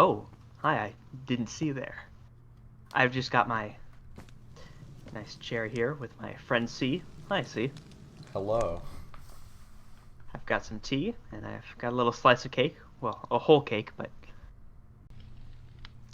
Oh, hi, I didn't see you there. I've just got my nice chair here with my friend C. Hi, C. Hello. I've got some tea, and I've got a little slice of cake. Well, a whole cake, but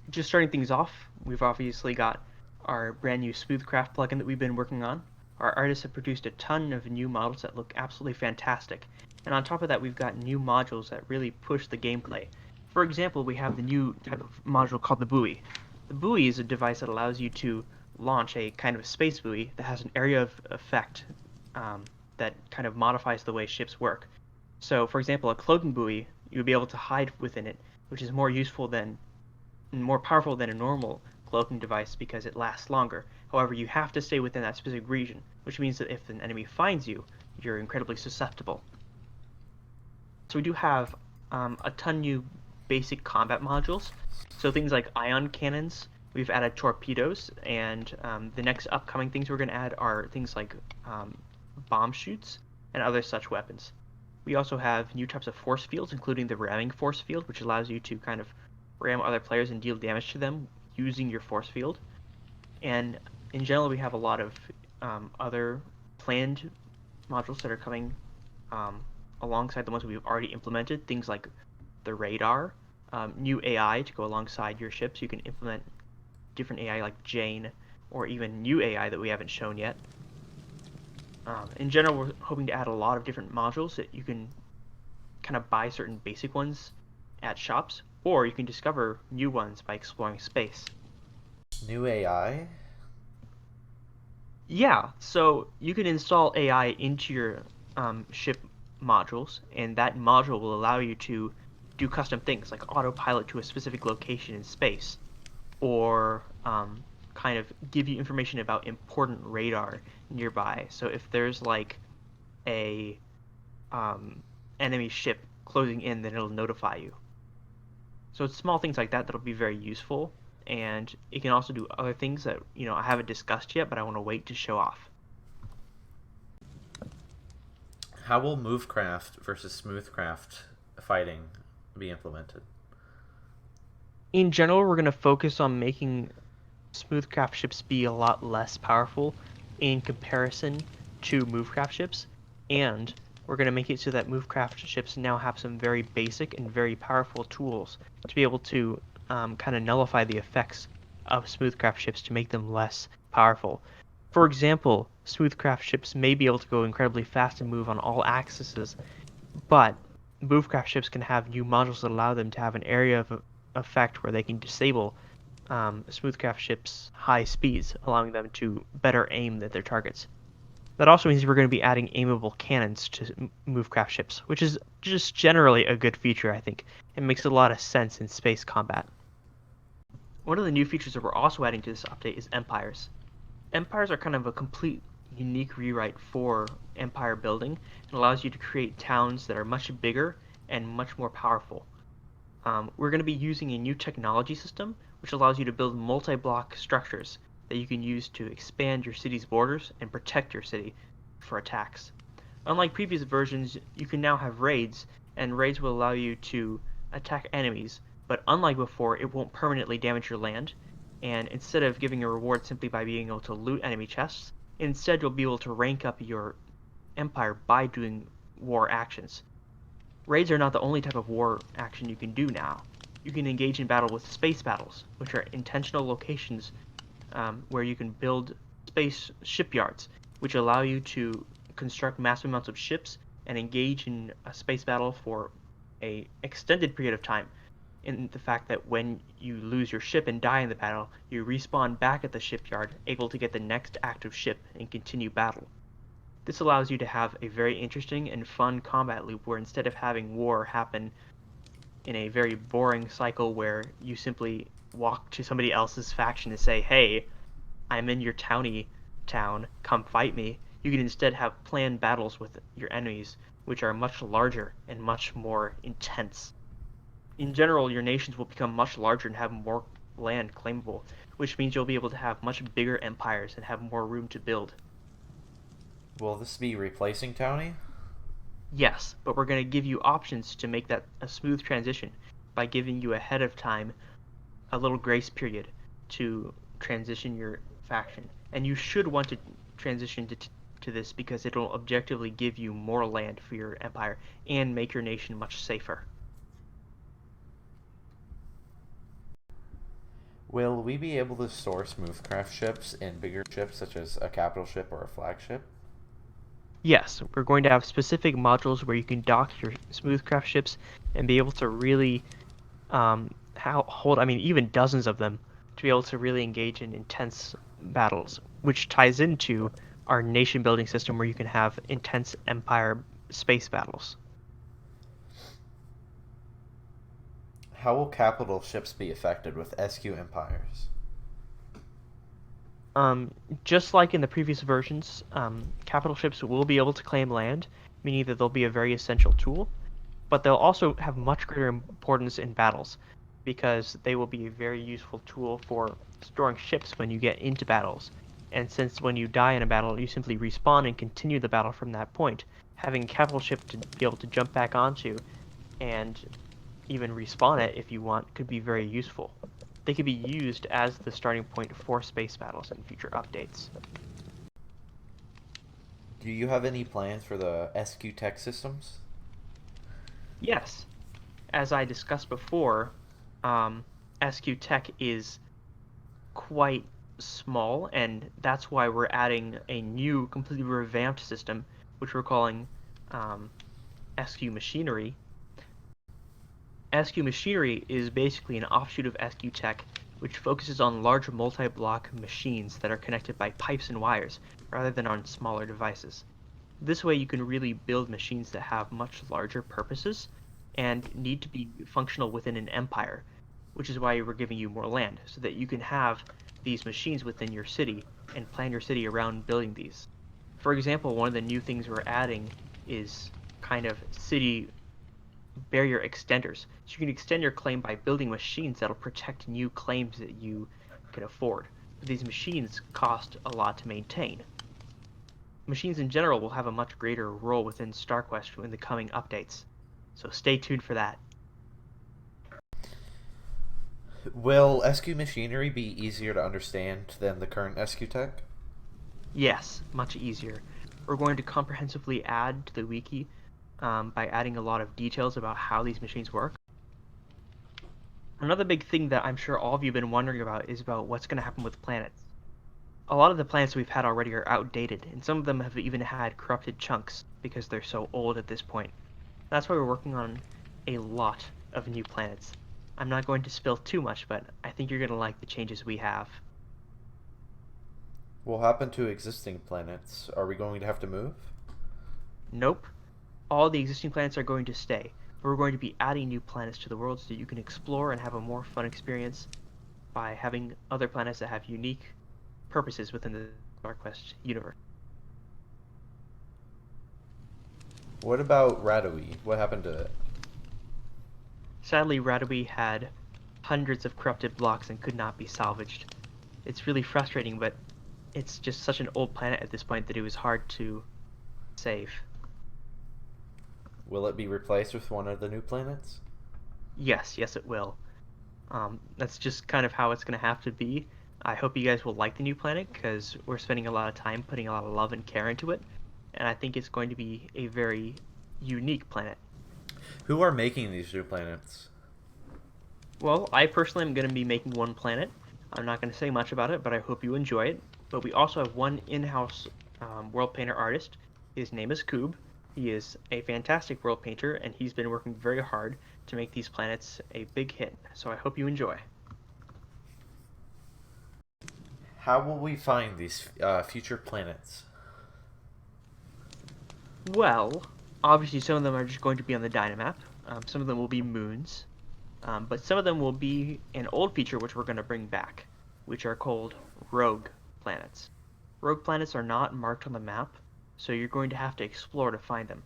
just starting things off, we've obviously got our brand new Smoothcraft plugin that we've been working on. Our artists have produced a ton of new models that look absolutely fantastic. And on top of that, we've got new modules that really push the gameplay. For example, we have the new type of module called the buoy. The buoy is a device that allows you to launch a kind of space buoy that has an area of effect that kind of modifies the way ships work. So, for example, a cloaking buoy, you would be able to hide within it, which is more powerful than a normal cloaking device because it lasts longer. However, you have to stay within that specific region, which means that if an enemy finds you, you're incredibly susceptible. So we do have a ton new basic combat modules. So things like ion cannons, we've added torpedoes, and the next upcoming things we're going to add are things like bomb shoots and other such weapons. We also have new types of force fields, including the ramming force field, which allows you to kind of ram other players and deal damage to them using your force field. And in general, we have a lot of other planned modules that are coming um, alongside the ones we've already implemented. Things like the radar, new AI to go alongside your ships. You can implement different AI like Jane, or even new AI that we haven't shown yet. In general, we're hoping to add a lot of different modules that you can kind of buy certain basic ones at shops, or you can discover new ones by exploring space. New AI? Yeah, so you can install AI into your ship modules, and that module will allow you to do custom things like autopilot to a specific location in space, or kind of give you information about important radar nearby. So if there's like a um, enemy ship closing in, then it'll notify you. So it's small things like that that'll be very useful, and it can also do other things that I haven't discussed yet, but I want to wait to show off. How will Movecraft versus Smoothcraft fighting be implemented? In general, we're going to focus on making Smoothcraft ships be a lot less powerful in comparison to Movecraft ships, and we're going to make it so that Movecraft ships now have some very basic and very powerful tools to be able to kind of nullify the effects of Smoothcraft ships to make them less powerful. For example, Smoothcraft ships may be able to go incredibly fast and move on all axes, but Movecraft ships can have new modules that allow them to have an area of effect where they can disable Smoothcraft ships' high speeds, allowing them to better aim at their targets. That also means we're going to be adding aimable cannons to Movecraft ships, which is just generally a good feature, I think. It makes a lot of sense in space combat. One of the new features that we're also adding to this update is empires. Empires are kind of a complete unique rewrite for empire building. It allows you to create towns that are much bigger and much more powerful. We're going to be using a new technology system which allows you to build multi-block structures that you can use to expand your city's borders and protect your city for attacks. Unlike previous versions, you can now have raids, and raids will allow you to attack enemies, but unlike before, it won't permanently damage your land, and instead of giving a reward simply by being able to loot enemy chests, instead you'll be able to rank up your empire by doing war actions. Raids are not the only type of war action you can do now. You can engage in battle with space battles, which are intentional locations where you can build space shipyards, which allow you to construct massive amounts of ships and engage in a space battle for a extended period of time. In the fact that when you lose your ship and die in the battle, you respawn back at the shipyard, able to get the next active ship and continue battle. This allows you to have a very interesting and fun combat loop where instead of having war happen in a very boring cycle where you simply walk to somebody else's faction and say, hey, I'm in your town, come fight me, you can instead have planned battles with your enemies, which are much larger and much more intense. In general, your nations will become much larger and have more land claimable, which means you'll be able to have much bigger empires and have more room to build. Will this be replacing Townie? Yes, but we're going to give you options to make that a smooth transition. by giving you ahead of time a little grace period to transition your faction. And you should want to transition to this because it'll objectively give you more land for your empire and make your nation much safer. Will we be able to store smoothcraft ships in bigger ships such as a capital ship or a flagship? Yes, we're going to have specific modules where you can dock your smoothcraft ships and be able to really hold, even dozens of them to be able to really engage in intense battles, which ties into our nation building system where you can have intense empire space battles. How will capital ships be affected with SQ empires? Just like in the previous versions, capital ships will be able to claim land, meaning that they'll be a very essential tool, but they'll also have much greater importance in battles because they will be a very useful tool for storing ships when you get into battles. And since when you die in a battle, you simply respawn and continue the battle from that point, having a capital ship to be able to jump back onto and even respawn it if you want could be very useful. They could be used as the starting point for space battles in future updates. Do you have any plans for the SQ tech systems? Yes, as I discussed before, SQ Tech is quite small, and that's why we're adding a new, completely revamped system, which we're calling SQ Machinery. SQ Machinery is basically an offshoot of SQ Tech, which focuses on large multi-block machines that are connected by pipes and wires, rather than on smaller devices. This way you can really build machines that have much larger purposes and need to be functional within an empire, which is why we're giving you more land, so that you can have these machines within your city and plan your city around building these. For example, one of the new things we're adding is kind of city barrier extenders. So you can extend your claim by building machines that'll protect new claims that you can afford. But these machines cost a lot to maintain. Machines in general will have a much greater role within StarQuest in the coming updates, so stay tuned for that. Will SQ machinery be easier to understand than the current SQ tech? Yes, much easier. We're going to comprehensively add to the wiki by adding a lot of details about how these machines work. Another big thing that I'm sure all of you have been wondering about is about what's going to happen with planets. A lot of the planets we've had already are outdated, and some of them have even had corrupted chunks because they're so old at this point. That's why we're working on a lot of new planets. I'm not going to spill too much, but I think you're going to like the changes we have. What will happen to existing planets? Are we going to have to move? Nope. All the existing planets are going to stay. We're going to be adding new planets to the world so that you can explore and have a more fun experience by having other planets that have unique purposes within the StarQuest universe. What about Radui? What happened to it? Sadly, Radui had hundreds of corrupted blocks and could not be salvaged. It's really frustrating, but it's just such an old planet at this point that it was hard to save. Will it be replaced with one of the new planets? Yes, it will. That's just kind of how it's going to have to be. I hope you guys will like the new planet because we're spending a lot of time putting a lot of love and care into it, and I think it's going to be a very unique planet. Who are making these new planets? Well, I personally am going to be making one planet. I'm not going to say much about it, but I hope you enjoy it. But we also have one in-house world painter artist. His name is Koob. He is a fantastic world painter, and he's been working very hard to make these planets a big hit. So I hope you enjoy. How will we find these future planets? Well, obviously some of them are just going to be on the Dynamap. Some of them will be moons. But some of them will be an old feature which we're going to bring back, which are called rogue planets. Rogue planets are not marked on the map, so you're going to have to explore to find them.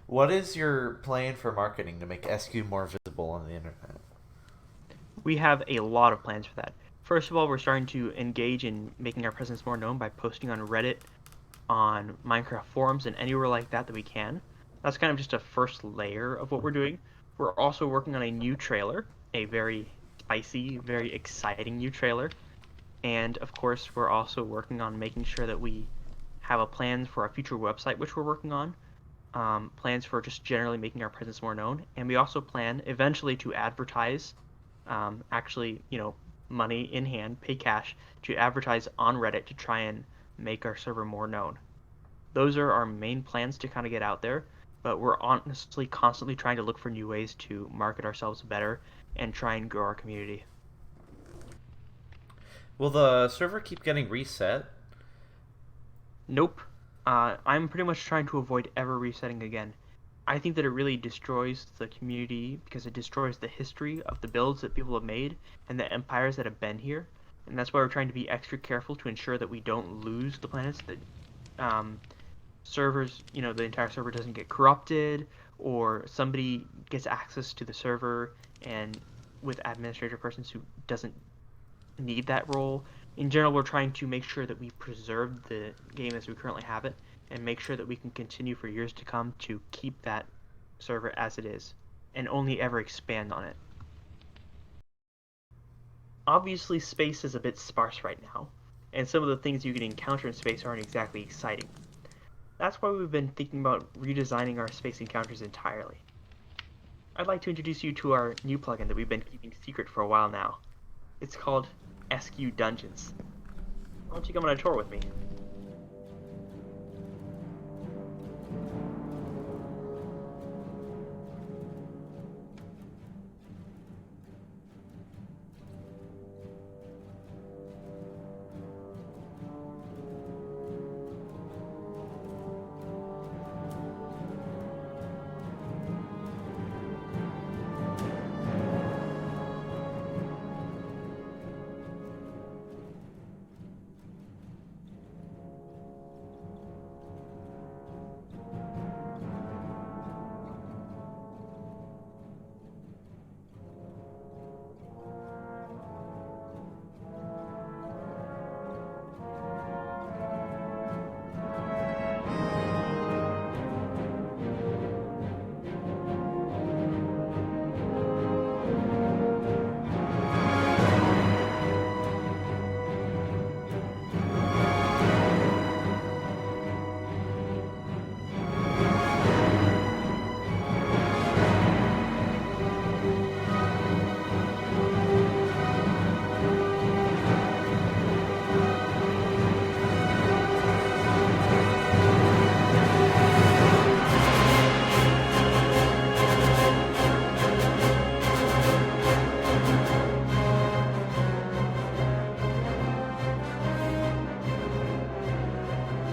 What is your plan for marketing to make SQ more visible on the internet? We have a lot of plans for that. First of all, we're starting to engage in making our presence more known by posting on Reddit, on Minecraft forums, and anywhere like that we can. That's kind of just a first layer of what we're doing. We're also working on a new trailer, a very spicy, very exciting new trailer. And of course, we're also working on making sure that we have a plan for our future website, which we're working on. Plans for just generally making our presence more known. And we also plan eventually to advertise, actually, money in hand, pay cash, to advertise on Reddit to try and make our server more known. Those are our main plans to kind of get out there, but we're honestly constantly trying to look for new ways to market ourselves better and try and grow our community. Will the server keep getting reset? Nope. I'm pretty much trying to avoid ever resetting again. I think that it really destroys the community because it destroys the history of the builds that people have made and the empires that have been here. And that's why we're trying to be extra careful to ensure that we don't lose the planets, that servers, the entire server doesn't get corrupted, or somebody gets access to the server and with administrator persons who doesn't need that role. In general, we're trying to make sure that we preserve the game as we currently have it and make sure that we can continue for years to come to keep that server as it is and only ever expand on it. Obviously, space is a bit sparse right now, and some of the things you can encounter in space aren't exactly exciting. That's why we've been thinking about redesigning our space encounters entirely. I'd like to introduce you to our new plugin that we've been keeping secret for a while now. It's called SQ Dungeons. Why don't you come on a tour with me?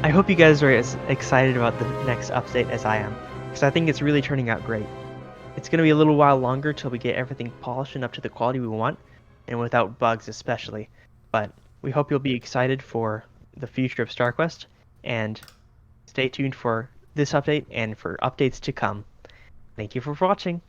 I hope you guys are as excited about the next update as I am, because I think it's really turning out great. It's going to be a little while longer till we get everything polished and up to the quality we want, and without bugs especially, but we hope you'll be excited for the future of StarQuest, and stay tuned for this update and for updates to come. Thank you for watching.